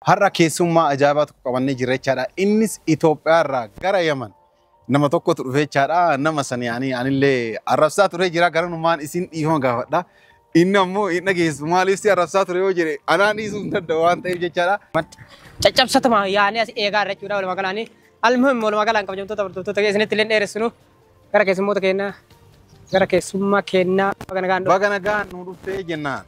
har'a keessummaa ajaa'ibaatu qabannee jirra jechaadha. Innis Itoophiyaarraa gara Yaman nama tokkotu dhufe jechaadha. Nama sana anillee arrabsaa ture jira garanumaan isin dhiifama gaafadha. Inni ammoo hin dhageessu maaliif si arrabsaa ture yoo jedhe anaan dhiisuu hin danda'u waan ta'eef jechaadha. Caccabsatuma yaa'anii as eegaa irra jechuudha walumaa galaanii. Almuhim walumaa galaan kabajamtoota bartoota isinitti illee dheeressinu gara keessummoota keenyaa gara keessummaa keenyaa baga nagaan nu dhuftee jennaan.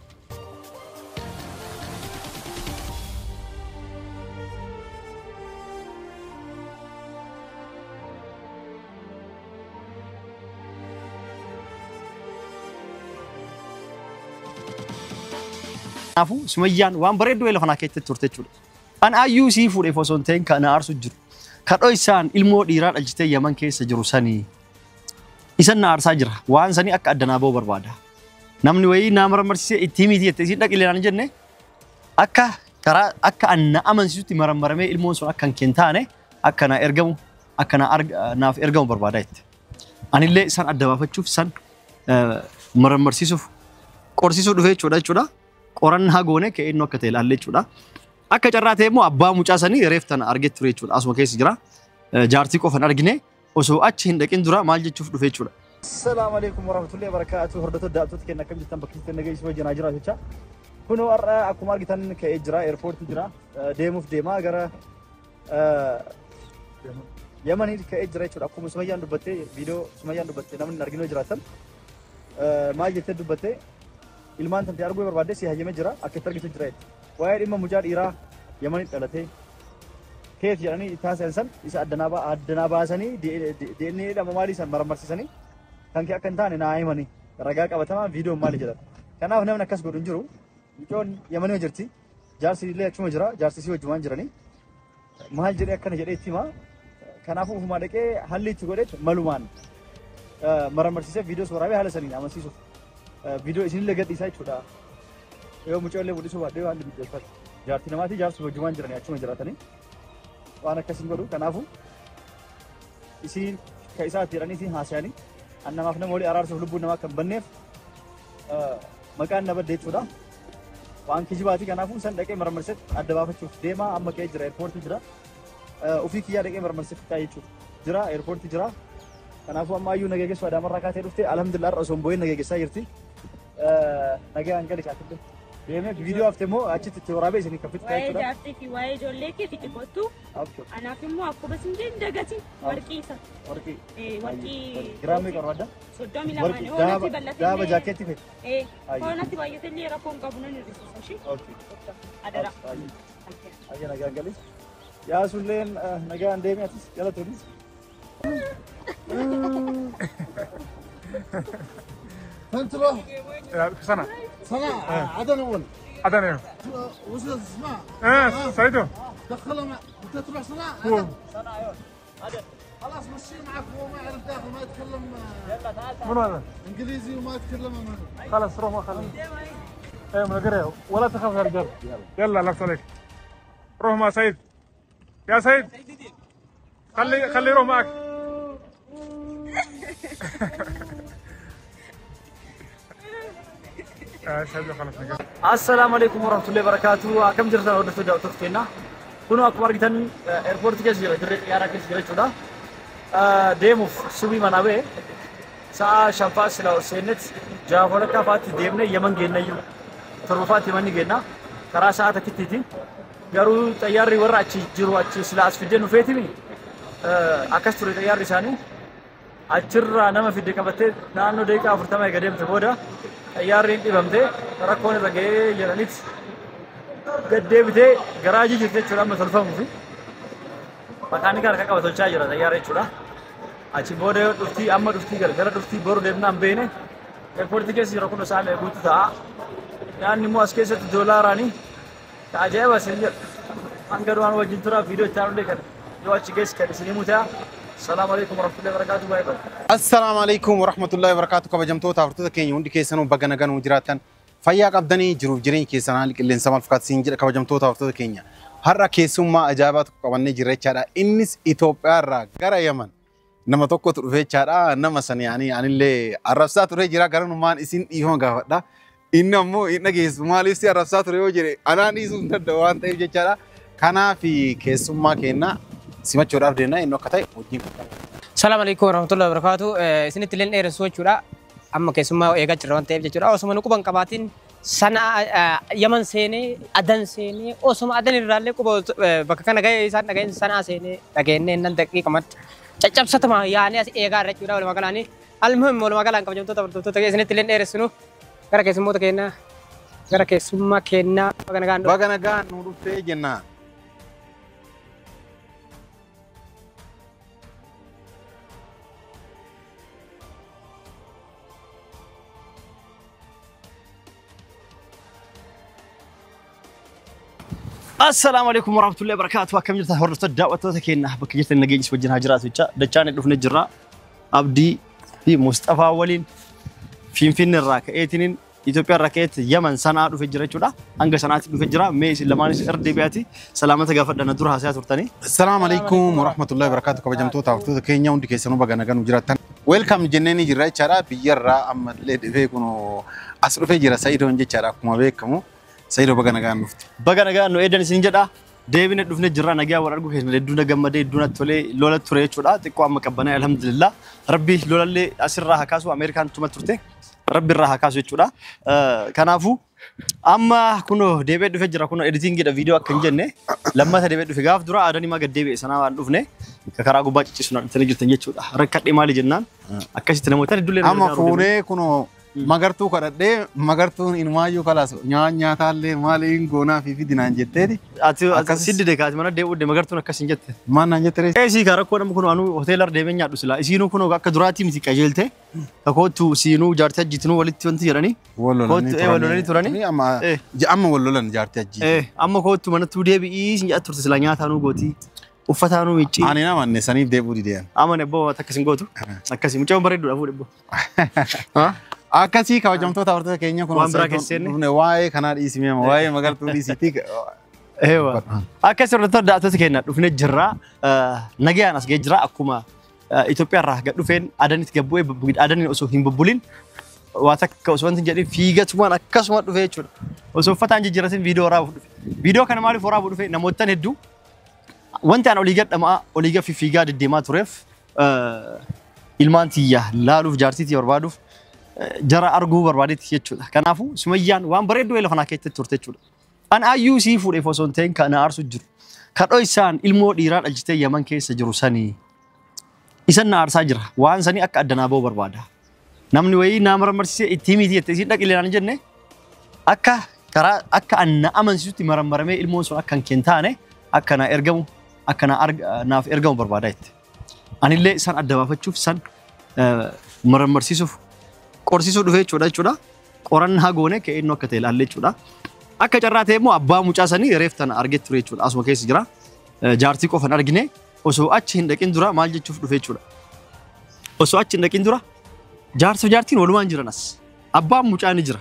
Nafu Sumayyaan waan bareedduu eela kana keessatti turte jechuudha. An ayyuu sii fuudhee fosoon ta'in kan aarsu jiru. Kadhoo isaan ilmoo dhiiraa dhalchitee Yaman keessa jiru sanii isan na aarsaa jira. Waan sanii akka addanaa ba'uu barbaada. Namni wayii naa marmarsisee itti himiti jettee isin dhaqileen jenne akka karaa akka anna amansiisutti marmaramee ilmoon sun akka hin taane akka na ergamu akka naaf ergamu barbaada jette. Anillee isaan adda baafachuuf isaan marmarsisuuf qorsisuu dhufee jechuudha. Qorannaa goone ka'eennu akka ta'e ilaalle jechuudha. Akka carraa ta'e immoo abbaa mucaa sanii reeftan argee ture jechuudha. Asuma keessa jira. Jaartii qofan argine osoo achi hin dhaqin dura maal jechuuf dhufe jechuudha. Assalaamu alaykum warahmatullahi wabarakatuh. Hordoftoota daawwattoota keenya akkam jirtan bakka jirtan nagaa isuma jira jecha. Kun har'a akkuma argitan ka'ee jira airport jira. Deemuuf deemaa gara Yamanii ka'ee jira jechuudha. Akkuma Sumayyaan dubbattee viidiyoo Sumayyaan dubbattee namni arginoo jiraatan maal jettee dubbattee ilmaan tanti arguu barbaadde si hayyame jira akka itti argitu jira. Waa'ee dhimma mucaa dhiiraa Yamanitti dhalatee keef jedhanii taasisan san isa addanaa baasanii DNA dhama maalii san marmarsisanii kan kee akka hin taane naa himanii ragaa qabatamaa viidiyoon maali jedhan. Kanaaf namni akkas godhu hin jiru. Mucoon Yamanii jirti. Jaarsi illee achuma jira. Jaarsi si wajjumaan jiranii. Maal jedhee akkana jedhee itti himaa. Kanaafuu ufumaa dhaqee halli itti godheet malumaan marmarsisee viidiyoo waraabee haala saniin amansiisuuf. Video isin illee gadhiisaa jechuudha. Yoo mucaa illee mul'isuu baadhee waan biddeeffatu. Jaartii namaatii jaarsi wajjumaan jiranii achuma jiraatanii waan akkasiin godhu. Kanaafuu isin ka isaatti jedhanii isin haasa'anii annamaaf nama walii araarsuuf lubbuun namaa kan banneef maqaan na badde jechuudha. Waan kijibaati. Kanaafuu san dhaqee marmarsetti adda baafachuuf deemaa amma ka'ee jira. Airportii jira. Ofii kiyyaa dhaqee marmarsetti taa'ee jechuudha. Jira airportii jira. Kanaafuu amma ayyuu nageessu adaamarraa kaatee dhufte alhamdulillah osoo hin boo'in nageessaa jirti. Nagaan gali kaatille. Deemee viidiyoo haftee immoo achitti itti waraabee isin kaffitti taa'ee jira. Waa'ee jaartii fi waa'ee ijoollee kee fiixi kottu. Anaaf immoo akkuma isin jedhan dagati warqii isa. Warqii. Warqii. Giraamii qarwadda. 32 hoonatti bal'atee. Gaaba jaakeetti fedhe. Hoonatti baay'atee rakkoon qabu nan hir'isuuf ishee. Adara. Ayya nagaan gali. Yaasulleen nagaan deemee atis jala turis. فانت روح سنة عدن اول عدن وصلت اسمع سعيدو دخلهم انت تروح سنة عدن خلاص مشي معك هو ما يعرف داخل ما يتكلم منو هذا؟ انجليزي وما يتكلم خلاص روح ما خلي ايه من القرية ولا تخاف يا رجال يلا لفت عليك روح مع سعيد يا سعيد خلي روح معك السلام عليكم ورحمة الله وبركاته. كم جرت أنا ودرت دعوة تفتينا. كنا أكبر جدا airport كذا جرت يارا كذا جرت شودا. ديموف سوي منابه. سا شفاس لا سينت جافولا كافات ديمنا يمن جينا يو. تروفات يمني جينا. كرا ساعة كتيتي. جارو تيار ورا أشي جرو أشي سلاس في الدين وفيتني. أكستوري تيار رساني. أشرا أنا ما في ديكا بتة. نانو ديكا أفرتما يقدم تبودا. Yaarriin dhibamtee rakkoon irra ga'ee jedhanitti gaddeebitee garaajii jirti jechuudha amma tolfamuu fi makaanikaa harka qaba tolchaa jira xayyaara jechuudha. Achi booda dhuftii amma dhuftii gara dhuftii boru deemnaan beene airportii keessa jira kun isaan eeguutu ta'a. Nyaanni immoo as keessatti doolaaraanii ajaa'iba isin jedha. Hanga du'aan wajjin turaa viidiyoo itti aanullee kan yoo achi geessu kan isin himuu ta'a. السلام عليكم ورحمة الله وبركاته. باي باي. السلام عليكم ورحمة الله وبركاته. كبجمتوتا فرتوتا كيني وندي كيسانو بغنا غن وجراتن فيا قبدني جروف جرين كيسانا اللي انسمال فقط سينجر كبجمتوتا فرتوتا كينيا هرا كيسوما اجابات قواني جري چارا انس ايثيوبيا را غرا يمن نما توكو تروفي چارا نما سن يعني اللي عرفسا توري جرا غرن مان اسين ايهون غافدا انمو انغيس ماليسي عرفسا توري جري انا ني سون دوان تاي چارا Kanaaf keessummaa keenya simachuudhaaf deemna inni akka ta'e wajjin. Assalamu alaikum warahmatullahi wabarakatuh. Isinitti illee dheeressuu jechuudha. Amma keessummaa eegaa jirra waan ta'eef jechuudha. Osuma nu quban qabaatiin sana Yaman seenee Adan seenee osuma Adan irraallee quba bakka kana ga'ee isaan dhaga'een sanaa seenee dhageenyee nan daqiiqa mat caccabsatama yaanee as eegaa irra jechuudha walumaa galaanii. Almuhim walumaa galaan kabajamtoota hordoftoota isinitti illee dheeressinu gara keessummoota keenyaa gara keessummaa keenyaa baga nagaan nu dhuftee jennaan. السلام عليكم ورحمة الله وبركاته. وكم جرت هرت الدعوة تكينا بكجرت النجيج وجهنا هجرات وجا دجان اللي الجراء أبدي في مصطفى ولين في الراكعتين إثيوبيا راكعت يمن سنة في الجراء جرا أنجا سنة في الجراء ميس لما نسير دبياتي سلامة قافت لنا دور هاسيات ورتاني. السلام عليكم ورحمة الله وبركاته. كبجمتو تعرفتوا كينيا وندي كيسانو بعنا كانوا جراتان. ويلكم جنني جراء شرا بيجرا أما ليه كونو أسرو في جراء سيد ونجي شرا كم بيكمو. سيدو baga nagaan dhufte. Baga nagaan nu eedan isin jedha. Deebine dhufne jirra nagaa war argu keessan hedduuna gammadee hedduuna tolee lola ture jechuudha. Xiqqoo amma qabbanaa alhamdulillah. Rabbi lolallee asirraa hakaasu Ameerikaan tuma turte. Rabbi irraa hakaasu jechuudha. Kanaafuu amma kuno deebee dhufe jira kuno editingidha viidiyoo akka hin jenne lammata deebee dhufe gaaf dura aadanii ma gad deebi'e sanaa waan dhufne karaa gubbaa cicciisuna dhufanii jirtan jechuudha. Rakkadhee maali jennaan akkasitti namoota hedduullee amma fuunee kuno magartuu kadhadhee magartuun inumaayyuu kalaas nyaataallee maaliin goonaa fi dinaan jetteeti. Ati siddide kaati mana deebi'uudde magartuun akkas hin jette. Maan naan jettere. Sii kaa rakkoo nama kun anu hoteelar deemee nyaadhu sila isiinuu kun akka duraatii miti qajeelte kakootu siinuu jaartii ajjiitinuu walitti wanti jedhanii. Wallolanii turanii. Amma wallolan jaartii ajjiitii. Amma kootu manattuu deebi'ii sin jedha turte sila nyaataanuu gootii. Uffataanuu micci. Ani nama anneessaniif deebi'uu dideen. Amane boo akkasin gootu. Akkasii mucaan bareedduudha fuudhe boo. Akkasii kabajamtoota hordoftoota keenya kun waan biraa keessatti waa'ee kanaa dhiisimee waa'ee magartuu dhiisitii. Akkasii hordoftoota daawwattoota keenya dhufnee jirra. Nagayaan as ga'ee jira akkuma Itoophiyaa irraa gad dhufeen adanitti gabbu'ee adaniin osoo hin bubbulin waa takka osoo wanti hin jedhin fiigatumaan akkasuma dhufee jechuudha. Osoo uffataan jijjiiratin viidiyoo waraabuuf dhufe. Viidiyoo kana maaliif waraabuuf dhufe namootaan hedduu wanti aan olii gadhamaa olii gaffi fiigaa deddeemaa tureef ilmaan tiyya laaluuf jaartiitii barbaaduuf jara arguu barbaadetti jechuudha. Kanaafuu Sumayyaan waan bareedduu lafa naa keessatti turte jechuudha. An ayyuu sii fuudhee osoo hin ta'in kan aarsu jiru. Kadhoo isaan ilmoo dhiiraa dhalchitee Yaman keessa jiru sanii isan na aarsaa jira. Waan sanii akka addanaa ba'uu barbaada. Namni wayii naa marmarsisee itti himiti jettee isiin dhaqilee naan jenne akka karaa akka anna amansiisutti marammaramee ilmoon sun akka hin kentaane akka naa ergamu akka naaf ergamu barbaada jette. Anillee isaan adda baafachuuf isaan marmarsiisuuf qorsiisuu dhufee jechuudha. Qorannaa goone ka'ee inni akka ta'e ilaalle jechuudha. Akka carraa ta'e immoo abbaa mucaa sanii reeftan argee ture jechuudha. Asuma keessa jira. Jaartii qofan argine osoo achi hin dhaqin dura maal jechuuf dhufee jechuudha. Osoo achi hin dhaqin dura jaartiin walumaan jiran as. Abbaan mucaa ni jira.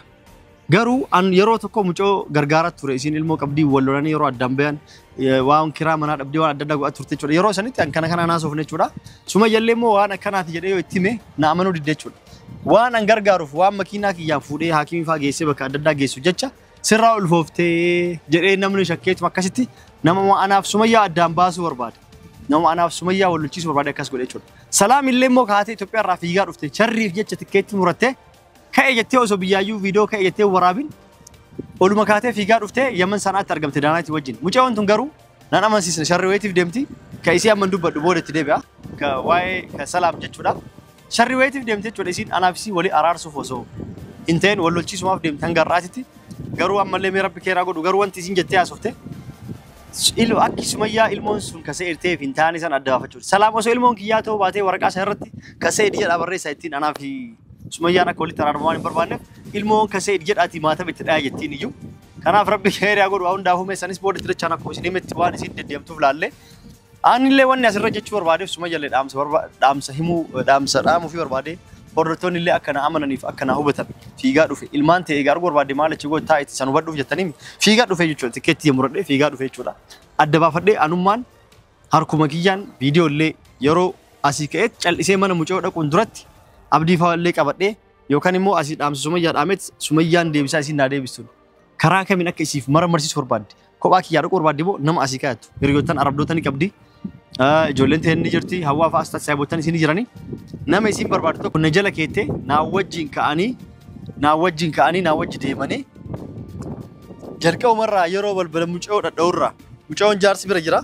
Garuu an yeroo tokko mucoo gargaaraa ture isiin ilmoo qabdii wal lolanii yeroo addaan bayan waan kiraa manaa dhabdee waan adda addaa godhaa turte jechuudha. Yeroo sanitti an kana naasofne jechuudha. Sumayyallee immoo waan akkanaati jedhee yoo itti hime na amanuu didde jechuudha. Waan an gargaaruuf waan makiinaa kiyyaan fuudhee haakimii fa'aa geessee bakka adda addaa geessu jecha sirraa ulfooftee jedhee namni shakkeetu akkasitti nama anaaf Sumayyaa addaan baasuu barbaade. Nama anaaf Sumayyaa wal lolchiisuu barbaade akkas godhe jechuudha. Salaam illee immoo kaatee Itoophiyaa irraa fiigaa dhufte sharriif jecha tikkeetti murattee ka'e jettee osoo biyyaayyuu viidiyoo ka'e jettee waraabin oluma kaatee fiigaa dhufte Yaman sanaatti argamte daanaatti wajjin. Mucaan tun garuu nan amansiisne sharri wayiitiif deemti. Ka isii amma dubbadhu boodatti deebi'a. Ka waa'ee ka Salaam jechuudha. Sharri wayiitiif deemte jechuudha isiin anaaf isii walii araarsuuf osoo hin ta'in wal lolchiisumaaf deemte hanga har'aatitti. Garuu ammallee mee rabbi keeraa godhu garuu wanti isiin jettee haasofte. Akki Sumayyaa ilmoon sun kasee irteef hin taane san adda baafachuudha. Salaam osoo ilmoon kiyyaa ta'uu baatee waraqaa isaa irratti kasee jedhaa barreessaa ittiin anaaf Sumayyaan akka walitti araaramu waan hin barbaanneef ilmoon kasee jedhaati maatama itti dhaya jettiin iyyuu. Kanaaf rabbi keeraa godhu hundaafuu meessanis boodatti dachaan akkuma isin himetti waan isin deddeemtuuf laallee. Anillee wanni asirra jechuu barbaadeef Sumayyallee dhaamsa himuu dhaamuu fi barbaade hordoftoonni illee akkana amananiif akkana hubatan fiigaa dhufe ilmaan ta'e egaa arguu barbaade maal achi gootaa itti san hubadhuuf jettanii fiigaa dhufe jechuudha tikkeetti muradhee fiigaa dhufe jechuudha. Adda baafadhee anummaan harkuma kiyyaan viidiyoo illee yeroo asii ka'eetti cal'isee mana mucoo dhaquun duratti abdii fa'aallee qabadhee yookaan immoo asii dhaamsa Sumayyaa dhaametti Sumayyaan deebisaa isiin naa deebistuudha. Karaa kamiin akka isiif marmarsiisuu barbaadde kophaa kiyyaa dhaquu barbaadde boo nama asii kaayattu hiriyoottan arabdootani qabdi ijoolleen ta'e inni jirti hawaa fa'aa asxaa saayibootan isin jirani nama isin barbaaddu tokko na jala keettee naa wajjin deemanii jalqabumarraa yeroo balbala mucoo dhadha'urraa mucoon jaarsi bira jira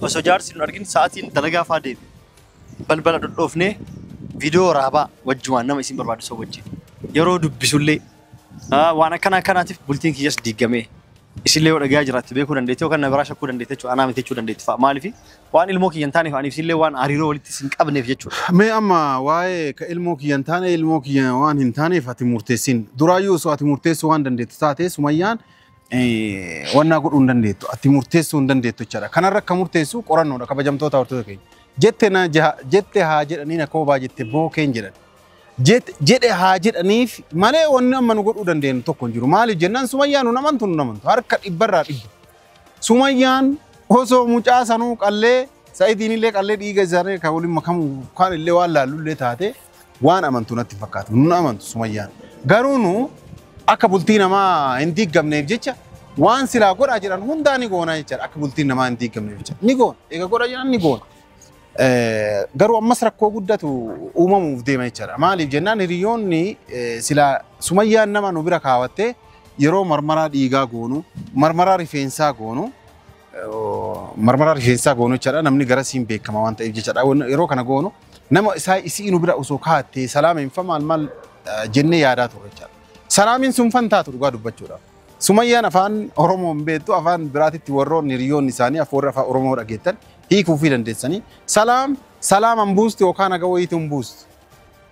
osoo jaarsi nu argin sa'aatiin dalagaa fa'aa deemi balbala dhodhoofnee viidiyoo raabaa wajjumaan nama isin barbaaddu soo wajjin yeroo dubbisullee waan akkanaatiif bultiin kiyyas diigamee isillee yoo dhagaa jiraatti beekuu dandeetti yookaan na biraa shakkuu dandeetti jechuudha anaa miti jechuu dandeetti fa'a maaliif waan ilmoo kiyyan taaneef ani isillee waan hariiroo walitti isin qabneef jechuudha. Mee amma waa'ee ka ilmoo kiyyan taane ilmoo kiyyan waan hin taaneef ati murteessin duraayyuu osoo ati murteessuu waan dandeettu taate Sumayyaan wannaa godhuu hin dandeettu ati murteessuu hin dandeettu jechaadha. Kanarra akka murteessu qorannoodha kabajamtoota hortoota keenya. Jette haa jedhanii na koobaa jette bookeen jedhan. Jedhe haa jedhaniif malee wanni amma nu godhuu dandeenyu tokko hin jiru. Maaliif jennaan Sumayyaan nu amantu harka dhibbarraa dhibba. Sumayyaan osoo mucaa sanuu qallee Sa'idiin illee qallee dhiiga isaanii kan waliin makamu kan illee waan laallullee taate waan amantu natti fakkaata. Nu amantu Sumayyaan. Garuu nu akka bultii namaa hin diigamneef jecha waan silaa godhaa jedhan hundaa ni goona jechaadha. Akka bultiin namaa hin diigamneef jecha ni goona. Egaa godha jedhan ni goona. Garuu ammas rakkoo guddatu uumamuuf deema jechaadha. Maaliif jennaan hiriyoonni silaa Sumayyaan nama nu bira kaawwattee yeroo marmaraa dhiigaa goonu, marmaraa rifeensaa goonu jechaadha. Namni gara siin beekama waan ta'eef jechaadha. Yeroo kana goonu nama isaa isii nu bira osoo kaattee salaameenfa maal jennee yaadaa turre jechaadha. Salaamiin sun fantaatu dhugaa dubbachuudha. Sumayyaan afaan Oromoo hin beektu afaan biraatitti warroonni hiriyoonni isaanii afaan Oromoo dhageettan hiikuu fi dandeessanii salaaman buusti yookaan naga wayiitu hin buusti.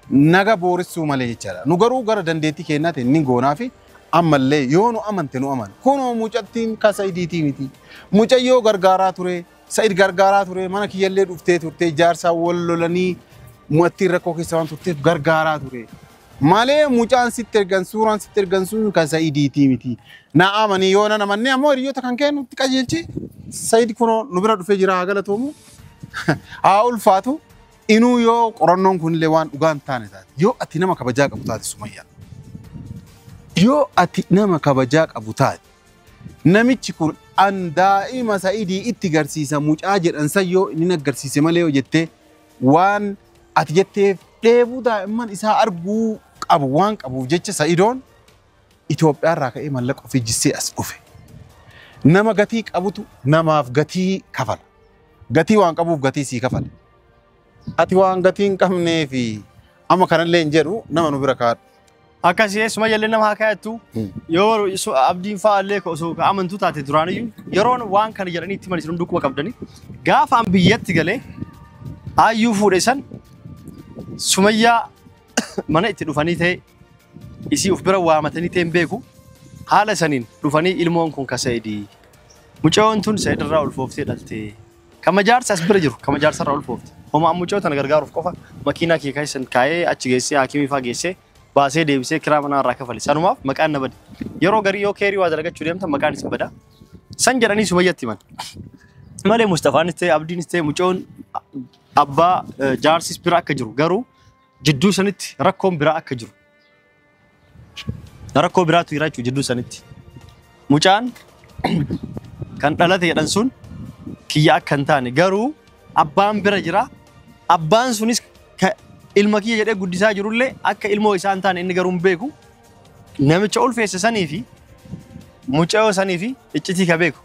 Naga boorissuu malee jechaadha. Nu garuu gara dandeettii keenyaatti ni goonaa fi ammallee yoo nu amante nu aman. Kunoo mucattiin ka Sa'idiitii miti. Mucayyoo gargaaraa ture, Sa'id gargaaraa ture, mana kiyyallee dhuftee turte jaarsaa wal lolanii mu'attiin rakkoo keessa waan turteef gargaaraa ture. Malee mucaan sitti ergan suuraan sitti ergan sun ka Sa'idiitii miti. Na amanii yoo na namanne ammoo hiriyoota kan kennutti qajeelchi. Sa'id kunoo nu bira dhufee jira haa galatoomu. Haa ulfaatu. Inuu yoo qorannoon kunillee waan dhugaan taane taate. Yoo ati nama kabajaa qabu taate Sumayyaan. Yoo ati nama kabajaa qabu taate. Namichi kun daa'ima Sa'idii itti garsiisa mucaa jedhan san yoo inni agarsiise malee yoo jettee waan ati jetteef dheebuu daa'imman isaa arguu qabu waan qabuuf jecha Sa'idoon Itoophiyaarraa ka'ee mallaqa ofii jissee as dhufe. Nama gatii qabutu namaaf gatii kafala. Gatii waan qabuuf gatii sii kafala. Ati waan gatii hin qabnee fi amma kanallee hin jedhu nama nu bira kaadhu. Akkasii Sumayyaallee nama haa kaayattu yoo abdiin fa'aallee osoo amantuu taate duraaniyyuu yeroon waan kana jedhanii itti malee hunduu quba qabdanii gaafa an biyyatti galee hayyuu fuudhe san Sumayyaa mana itti dhufanii ta'e isii uf bira waamatanii ta'e hin beeku haala saniin dhufanii ilmoon kun ka Sa'idii mucaa'oon tun Sa'idirraa ulfooftee dhalte kama jaarsa as bira jiru kama jaarsarraa ulfoofte homaa mucaa'oo tana gargaaruuf qofa makiinaa kee keessan kaayee achi geessee haakimii fa'aa geessee baasee deebisee kiraa manaa irraa kafale sanumaaf maqaan na bade yeroo garii yoo keerii waa dalagachuu deemtan maqaan isin bada san jedhanii Sumayyaatti himan malee Mustafaanis ta'e Abdiinis ta'e mucaa'oon abbaa jaarsis bira akka jiru garuu jidduu sanitti rakkoon biraa akka jiru rakkoo biraatu jira jechuudha jidduu sanitti mucaan kan dhalate jedhan sun kiyya akka hin taane garuu abbaan bira jira abbaan sunis ilma kiyya jedhee guddisaa jirullee akka ilmoo isaa hin taane inni garuu hin beeku namicha ulfeesse sanii fi mucaa'oo sanii fi iccitii ka beeku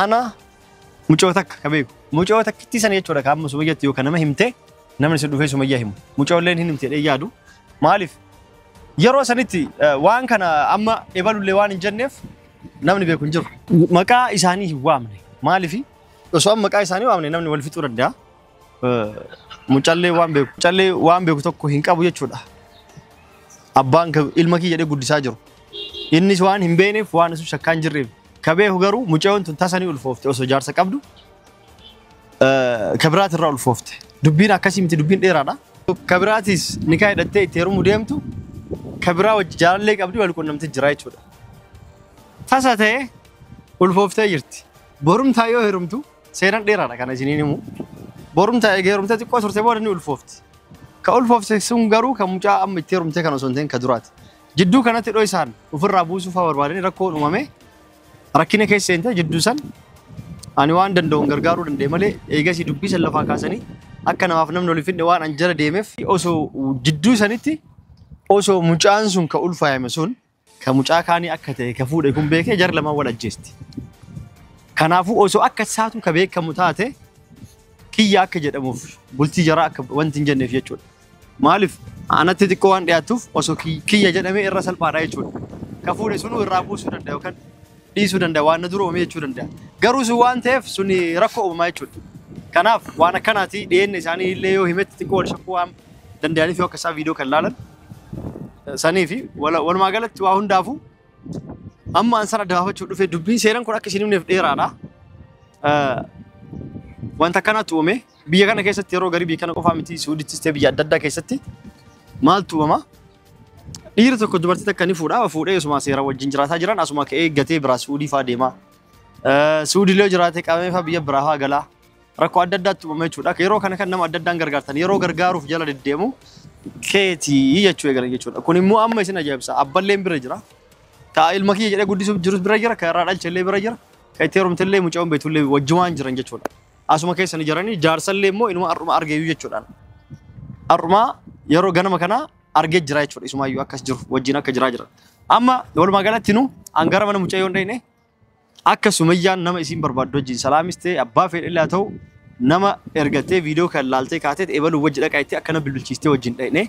ana mucaa'oo takka ka beeku mucaa'oo takkitti sana jechuudha ka amma Sumayyaatti yookaan nama himtee namni si dhufee Sumayyaa himu mucaa'olleen hin himtee yaadu maaliif yeroo sanitti waan kana amma ebalullee waan hin jenneef namni beeku hin jiru maqaa isaanii hin waamne maaliif osoo maqaa isaanii waamne namni wal fixuu danda'a mucaallee waan beeku tokko hin qabu jechuudha abbaan ilma kiyya jedhee guddisaa jiru innis waan hin beekneef waan isu shakkaa hin jirreef ka beeku garuu mucaa'oon tun tasanii ulfoofte osoo jaarsa qabdu ka biraatirraa ulfoofte dubbiin akkasii miti dubbiin dheeraadha ka biraatis nikaa hidhattee itti heerumuu deemtu ka biraa wajji jaalallee qabdi wal quunnamtee jira jechuudha tasa ta'ee ulfooftee jirti borumtaa yoo heerumtu seenaan dheeraadha kana isiniin himu borumtaa eegee heerumtee xiqqoo turte booda ni ulfoofti ka ulfoofte sun garuu kan mucaa amma itti heerumtee kana osoo hin ta'in ka duraati jidduu kanatti dhoo isaan ofirraa buusuu fa'aa barbaadanii rakkoon uumame rakkina keessa seente jidduu san ani waan danda'uun gargaaruu danda'e malee eegasii dubbii san lafaa kaasanii akka namaaf namni ol finne waan an jala deemeef osoo jidduu sanitti osoo mucaan sun ka ulfaayame sun ka mucaa kaanii akka ta'e ka fuudhe kun beekee jar lamaan wal ajjeesti. Kanaafuu osoo akka isaatu ka beekamu taate kiyya akka jedhamuuf bultii jaraa akka wanti hin jenneef jechuudha. Maaliif anatti xiqqoo waan dhiyaatuuf osoo kiyya jedhamee irra salphaadha jechuudha. Ka fuudhe sun irraa buusuu danda'a yookaan dhiisuu danda'a waan na dura uumee jechuu danda'a. Garuu sun waan ta'eef sun rakkoo uumamaa jechuudha. Kanaaf waan akkanaati dhiyeenya isaanii illee yoo himetti xiqqoo wal shakkuu waan danda'aniif yoo akka isaa viidiyoo kan laalan sanii fi walumaa galatti waa hundaafuu amma an sana daawwachuu dhufee dubbiin seenan kun akka isin himneef dheeraadha. Wanta kanatu uume biyya kana keessatti yeroo garii biyya kana qofaa miti Suudittis ta'e biyya adda addaa keessatti maaltu uumama? Dhiirri tokko dubartii takka ni fuudhee osuma seera wajjin jiraataa jiran asuma ka'ee gatee biraa Suudii fa'aa deema. Suudillee jiraatee qabamee fa'aa biyya biraa fa'aa galaa. Rakkoo adda addaatti uumama jechuudha. Yeroo kana kan nama adda addaan gargaartan yeroo gargaaruuf jala deddeemu keetii jechuu eegalan jechuudha. Kun immoo amma isin ajaa'ibsa. Abballeen bira jira. Ta'a ilma kiyya jedhee guddisuuf jirus bira jira. Kan irraa dhalchallee bira jira. Kan itti heerumtellee mucaan beetullee wajjumaan jiran jechuudha. Asuma keessan jiranii jaarsallee immoo inuma arruma argeeyyuu jechuudha. Arruma yeroo ganama kana argee jira jechuudha. Isumaayyuu akkas jiru wajjin akka jiraa jira. Amma walumaa galatti nu angara mana mucaa yoo hin akka Sumayyaan nama isin barbaaddu wajjin salaamistee abbaa fedhillee haa ta'u nama ergatee viidiyoo kan laaltee kaatee eebaluu wajji dhaqaa itti akkana bilbilchiistee wajjin dhaqne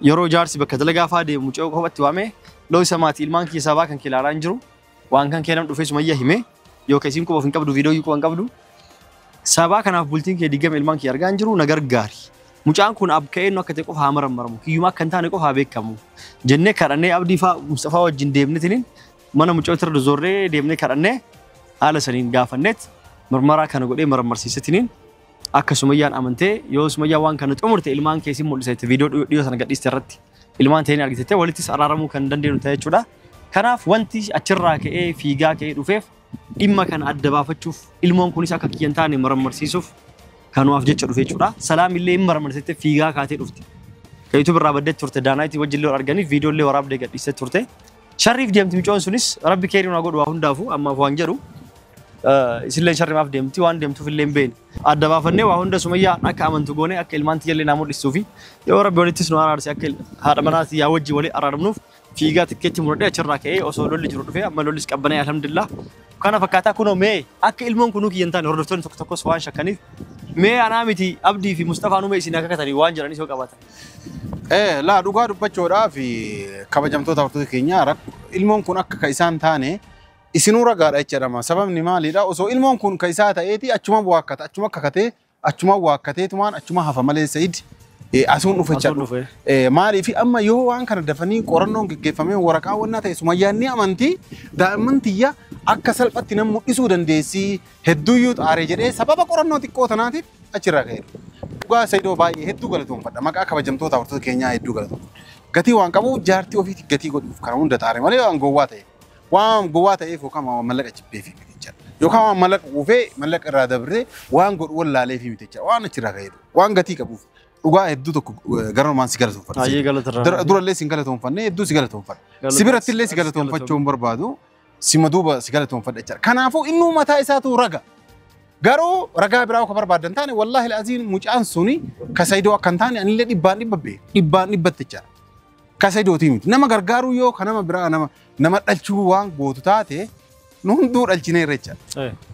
yeroo jaarsi bakka dalagaa fa'aa deemu mucaa kophaatti waamee loo isa maatii ilmaan kiyya sabaa kan kilaalaa hin jiru waan kan keenan dhufee Sumayyaa himee yookaan isin quba of hin qabdu viidiyoo quba hin qabdu sabaa kanaaf bultiin kee diggame ilmaan kiyya argaa hin jiru na gargaari. Mucaan kun abka'ee nu akka ta'e qofa haa maramaramu kiyyuma akka hin taane qofa haa beekamu jennee kadhannee abdii fa'aa Mustafaa wajjin deemnetiniin mana mucaa irra zorree deemnee kadhannee haala saniin gaafanneet marmaraa kana godhee marammarsiisatiniin akka Sumayyaan amantee yoo Sumayyaan waan kana xumurte ilmaan keessi mul'isate viidiyoo dhiyoo sana gadhiiste irratti ilmaan ta'een argitete walittis araaramuu kan dandeenyu ta'e jechuudha. Kanaaf wanti achirraa ka'ee fiigaa ka'ee dhufeef dhimma kana adda baafachuuf ilmoon kunis akka kiyyan taane marammarsiisuuf kanuuf jecha dhufe jechuudha. Salaam illee hin marammarsite fiigaa kaatee dhufte. Ka YouTube irraa baddee turte daanaayitii wajjin illee arganiif viidiyoo illee waraabdee gadhiiste turte. Sharriif deemti mucoon sunis rabbi keeriin waa godhu waa hundaafu ammaaf waan jedhu isillee sharrimaaf deemti waan deemtuuf illee hin beekne. Adda baafannee waa hunda Sumayyaan akka amantu goone akka ilmaan tiyya illee naa mul'istuu fi yoo rabbi walittis nu araarse akka haadha manaati yaa wajji walii araaramnuuf fiigaa tikkeetti muradhee achirraa ka'ee osoo lolli jiru dhufee amma lollis qabbanee alhamdulillah. Kana fakkaataa kunoo mee akka ilmoon kunuu kiyyan taane hordoftoonni tokko tokkos waan shakkaniif mee anaa miti Abdii fi Mustafaa nume isin akka katanii waan jedhanis yoo qabaatan. Laa dhugaa dubbachuudhaaf kabajamtoota hordoftoota keenya ilmoon kun akka isaan taane isinuu ragaadha jechuudha. Sababni maalidha? Osoo ilmoon kun ka isaa ta'eeti achuma waakkata achuma kakatee achuma waakkateetumaan achuma hafa malee Said asuun dhufachaa dhufe. Maaliif amma yoo waan kana dafanii qorannoon gaggeeffamee waraqaa wannaa ta'e Sumayyaan ni amantii daa'imman tiyya akka salphatti nama mul'isuu dandeessi hedduuyyuu xaaree jedhee sababa qorannoo xiqqoo tanaatiif achirraa ka'e. Dhugaa Saidoo baay'ee hedduu galatoomfadha. Maqaa kabajamtoota hordoftoota keenyaa hedduu galatoomfadha. Gatii waan qabuuf jaartii ofiitti gatii godhuuf kana hunda xaaree malee waan gowwaa ta'e. Waan gowwaa ta'eef yookaan waan mallaqa cibbee fi miticha. Yookaan waan mallaqa quufee mallaqa irraa dabree waan godhu wallaalee fi miticha. Waan achirraa ka'e waan gatii qabuuf. Dhugaa hedduu tokko garoomaan si galatoomfadha. Baay'ee galatarraa. Durallee si galatoomfanne hedduu si galatoomfadha. Sibiratti illee si galatoomfachuu hin barbaadu. Sima duuba si galatoomfadha jechuudha. Kanaafuu innuu mataa isaatu raga. Garuu ragaa biraa akka barbaadan taane wallaahi laaziin mucaan suni ka Saidoo akka hin taane anillee dhibbaan dhibbatti jechuudha. Ka Saidootii miti. Nama gargaaruu yoo ka nama biraa nama dhalchuu waan gootu taate nu hunduu dhalchinee irreecha.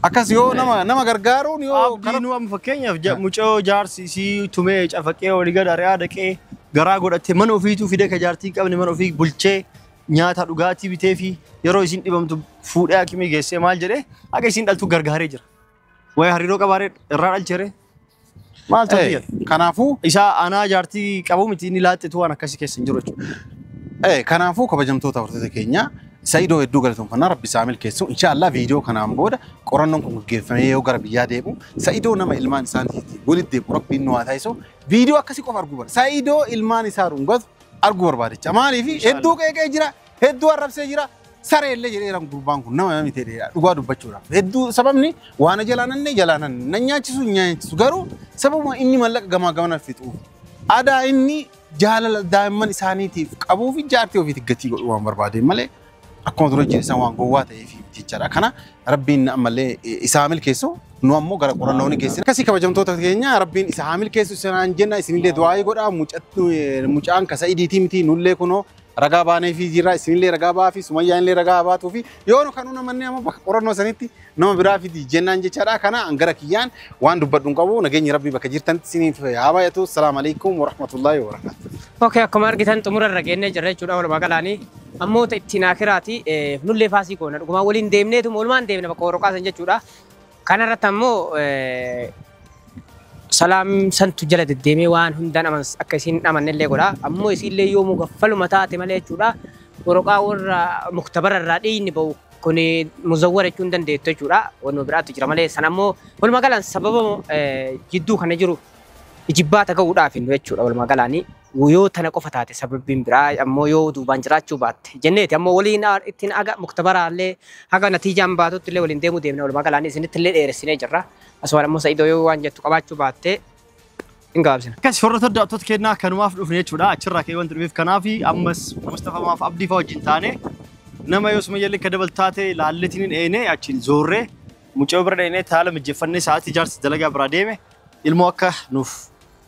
Akkas yoo nama gargaaruun yoo Abdiin waan fakkeenyaaf mucoo jaarsi si tumee cafaqee olii gad ari'aa dhaqee garaa godhattee mana ofiituu fidee ka jaartii qabne mana ofii bulchee nyaata dhugaatii bitee fi yeroo isin dhibamtu fuudhee hakimii geessee maal jedhee akka isin dhaltu gargaaree jira. Wayi hariiroo qabaaree irraa dhalcheere. Maal ta'e? Kanaafuu isaa anaa jaartii qabu miti inni laaxxitu waan akkasii keessa hin jiru jechuudha. Kanaafuu kabajamtoota hordoftoota keenya Saidoo hedduu galatoomfannaa rabbi isaa milkeessu inshallah viidiyoo kanaan booda qorannoon kun gaggeeffamee yoo gara biyyaa deemu Saidoo nama ilmaan isaaniitti walitti deemu rabbiin nu haa taasisu viidiyoo akkasii qofa arguu barbaada. Saidoo ilmaan isaa dhungatu arguu barbaadicha. Maaliif hedduu qeeqee jira hedduu arrabsee jira. Sareellee jedheeran gurbaan kun nama miti dheeraa dhugaa dubbachuudhaaf hedduu sababni waan jalaanan nyaanchisu garuu sababuma inni mallaqa gamaa gamana fixuuf aadaa inni jaalala daa'imman isaaniitiif qabuu fi jaartii ofiitti gatii godhu waan barbaade malee akkuma dura jireessan waan gowwaa ta'eef jechaadha. Kana rabbiin ammallee isa hamil keessoo nu ammoo gara qorannoo ni geessina. Akkasii kabajamtoota keenya rabbiin isa hamil keessu sanaan jenna isinillee du'aa godhaa mucaan Kasa'idiitii miti nullee kunoo ragaa baanee fi jirra isinillee ragaa baa fi Sumayyaan illee ragaa baatuu fi yoo nu kanuu namanne amma bakka qorannoo sanitti nama biraa fi jennaan jechaadha. Kana angara kiyyaan waan dubbadhuun qabu nageenyi rabbii bakka jirtanitti isiniif haa baay'atu. Assalaamu alaykum wa rahmatullahi wa barakatuh. Okay, akkuma argitan xumura irra geennee jirra jechuudha walumaa galaanii ammoo ittiin akiraati nullee faasii koona dhugumaa waliin deemneetu oolmaan deemne bakka warroqaasan jechuudha. Kana irratti ammoo salaam santu jala deddeemee waan hundaan amans akka isin amannellee godha ammoo isillee yoo mugaffaluma taate malee jechuudha warroqaa warra muktabara irraa dhiinni ba'u kun muzawwara jechuun dandeettu jechuudha wanno biraatu jira malee san ammoo walumaa galaan sababa jidduu kana jiru ijibbaata ga'uudhaaf jechuudha walumaa galaanii yoo tana qofa taate sababiin biraa ammoo yoo duubaan jiraachuu baatte jenneeti ammoo waliin ittiin aga muktabaraallee haga natiijaan baatutti illee waliin deemuu deemna walumaa galaanii isinitti illee dheeressinee jirra asuma ammoo Sa'idoo yoo waan jettu qabaachuu baatte hin gaabsina. Akkas warra toddaatota kennaa kanumaaf dhufne jechuudha achirraa ka'ee wanti dhufeef kanaaf ammas Mustafa maaf Abdii fa'aa wajjin taane nama yoo Sumayyaallee ka dabaltaate laalletiin eenee achiin zoorree mucaa bira dheenee taala mijjeeffannee sa'aatii ijaarsa dalagaa biraa deeme ilmoo akka nuuf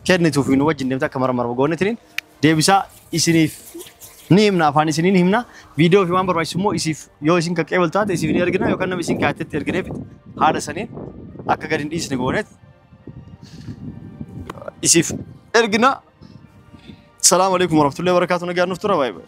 kennituuf nu wajjin deemta akka marmar goonetiin deebisaa isiniif ni himna afaan isiniin himna viidiyoo fi waan barbaachisu immoo isiif yoo isin qaqqeebal taate isiif ni ergina yookaan nama isin kaatetti ergineef haadha saniin akka gadi hin dhiisne goonet isiif ergina. Salaamu alaykum warahmatullahi wabarakatuh. Nagaan nuuf tura baay'ee.